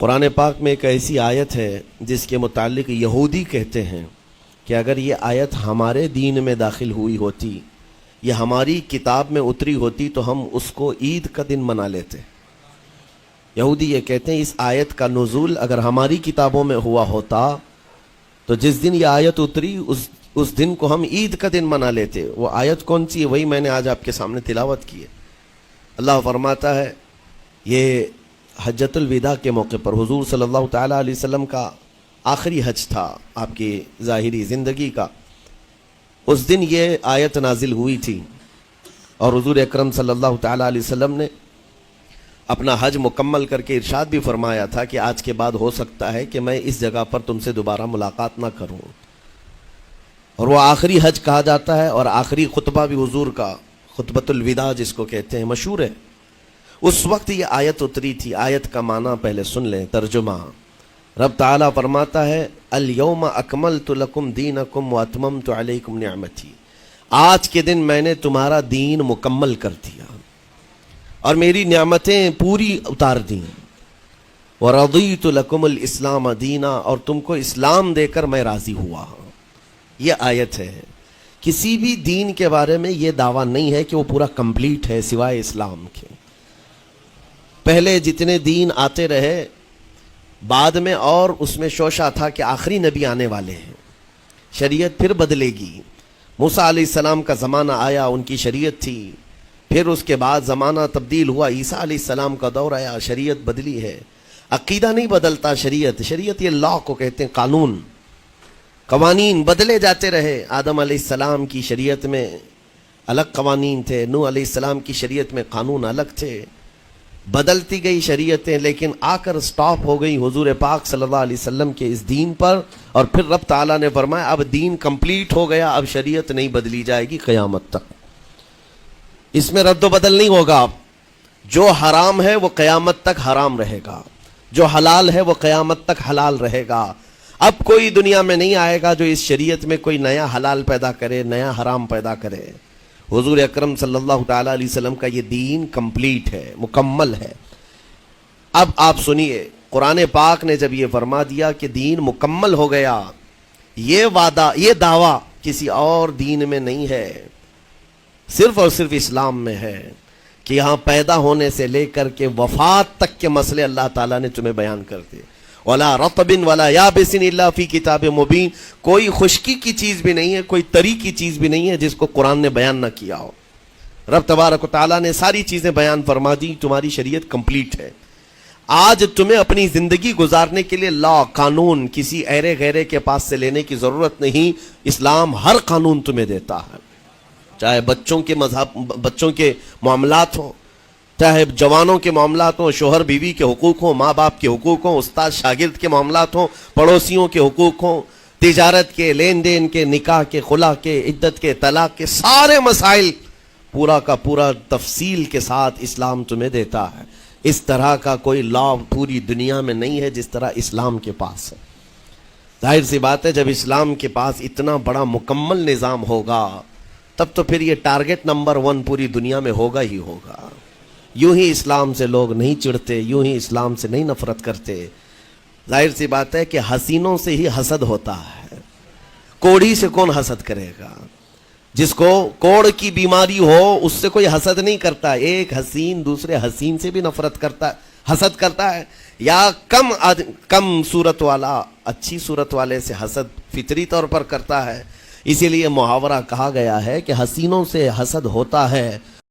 قرآن پاک میں ایک ایسی آیت ہے جس کے متعلق یہودی کہتے ہیں کہ اگر یہ آیت ہمارے دین میں داخل ہوئی ہوتی یا ہماری کتاب میں اتری ہوتی تو ہم اس کو عید کا دن منا لیتے۔ یہودی یہ کہتے ہیں اس آیت کا نزول اگر ہماری کتابوں میں ہوا ہوتا تو جس دن یہ آیت اتری اس دن کو ہم عید کا دن منا لیتے۔ وہ آیت کون سی ہے وہی میں نے آج آپ کے سامنے تلاوت کی ہے۔ اللہ فرماتا ہے یہ حجۃ الوداع کے موقع پر حضور صلی اللہ تعالیٰ علیہ وسلم کا آخری حج تھا آپ کی ظاہری زندگی کا، اس دن یہ آیت نازل ہوئی تھی اور حضور اکرم صلی اللہ تعالیٰ علیہ وسلم نے اپنا حج مکمل کر کے ارشاد بھی فرمایا تھا کہ آج کے بعد ہو سکتا ہے کہ میں اس جگہ پر تم سے دوبارہ ملاقات نہ کروں، اور وہ آخری حج کہا جاتا ہے اور آخری خطبہ بھی حضور کا خطبۃ الوداع جس کو کہتے ہیں مشہور ہے۔ اس وقت یہ آیت اتری تھی۔ آیت کا معنی پہلے سن لیں، ترجمہ۔ رب تعالیٰ فرماتا ہے الیوم اکملت لکم دینکم واتممت علیکم نعمتی، آج کے دن میں نے تمہارا دین مکمل کر دیا اور میری نعمتیں پوری اتار دیں، ورضیت لکم الاسلام دینا، اور تم کو اسلام دے کر میں راضی ہوا۔ یہ آیت ہے۔ کسی بھی دین کے بارے میں یہ دعویٰ نہیں ہے کہ وہ پورا کمپلیٹ ہے سوائے اسلام کے۔ پہلے جتنے دین آتے رہے بعد میں اور اس میں شوشہ تھا کہ آخری نبی آنے والے ہیں، شریعت پھر بدلے گی۔ موسیٰ علیہ السلام کا زمانہ آیا، ان کی شریعت تھی، پھر اس کے بعد زمانہ تبدیل ہوا، عیسیٰ علیہ السلام کا دور آیا، شریعت بدلی ہے۔ عقیدہ نہیں بدلتا، شریعت یہ لاء کو کہتے ہیں، قانون، قوانین بدلے جاتے رہے۔ آدم علیہ السلام کی شریعت میں الگ قوانین تھے، نوح علیہ السلام کی شریعت میں قانون الگ تھے، بدلتی گئی شریعتیں، لیکن آ کر سٹاپ ہو گئی حضور پاک صلی اللہ علیہ وسلم کے اس دین پر، اور پھر رب تعالیٰ نے فرمایا اب دین کمپلیٹ ہو گیا، اب شریعت نہیں بدلی جائے گی قیامت تک، اس میں رد و بدل نہیں ہوگا۔ جو حرام ہے وہ قیامت تک حرام رہے گا، جو حلال ہے وہ قیامت تک حلال رہے گا۔ اب کوئی دنیا میں نہیں آئے گا جو اس شریعت میں کوئی نیا حلال پیدا کرے، نیا حرام پیدا کرے۔ حضور اکرم صلی اللہ تعالیٰ علیہ وسلم کا یہ دین کمپلیٹ ہے، مکمل ہے۔ اب آپ سنیے، قرآن پاک نے جب یہ فرما دیا کہ دین مکمل ہو گیا، یہ وعدہ، یہ دعویٰ کسی اور دین میں نہیں ہے، صرف اور صرف اسلام میں ہے کہ یہاں پیدا ہونے سے لے کر کے وفات تک کے مسئلے اللہ تعالیٰ نے تمہیں بیان کر دیے۔ وَلَا رَطْبٍ وَلَا يَابِسٍ إِلَّا فِي كِتَابٍ مُبِينٍ، کوئی خشکی کی چیز بھی نہیں ہے، کوئی تری کی چیز بھی نہیں ہے جس کو قرآن نے بیان نہ کیا ہو۔ رب تبارک و تعالیٰ نے ساری چیزیں بیان فرما دی، تمہاری شریعت کمپلیٹ ہے۔ آج تمہیں اپنی زندگی گزارنے کے لیے لا، قانون کسی ایرے غیرے کے پاس سے لینے کی ضرورت نہیں، اسلام ہر قانون تمہیں دیتا ہے، چاہے بچوں کے معاملات ہوں، چاہے جوانوں کے معاملات ہوں، شوہر بیوی کے حقوق ہوں، ماں باپ کے حقوق ہوں، استاد شاگرد کے معاملات ہوں، پڑوسیوں کے حقوق ہوں، تجارت کے، لین دین کے، نکاح کے، خلا کے، عدت کے، طلاق کے، سارے مسائل پورا کا پورا تفصیل کے ساتھ اسلام تمہیں دیتا ہے۔ اس طرح کا کوئی لا پوری دنیا میں نہیں ہے جس طرح اسلام کے پاس ہے۔ ظاہر سی بات ہے جب اسلام کے پاس اتنا بڑا مکمل نظام ہوگا تب تو پھر یہ ٹارگٹ نمبر 1 پوری دنیا میں ہوگا ہی ہوگا۔ یوں ہی اسلام سے لوگ نہیں چڑھتے، یوں ہی اسلام سے نہیں نفرت کرتے۔ ظاہر سی بات ہے کہ حسینوں سے ہی حسد ہوتا ہے، کوڑھی سے کون حسد کرے گا؟ جس کو کوڑ کی بیماری ہو اس سے کوئی حسد نہیں کرتا۔ ایک حسین دوسرے حسین سے بھی نفرت کرتا، حسد کرتا ہے، یا کم صورت والا اچھی صورت والے سے حسد فطری طور پر کرتا ہے۔ اسی لیے محاورہ کہا گیا ہے کہ حسینوں سے حسد ہوتا ہے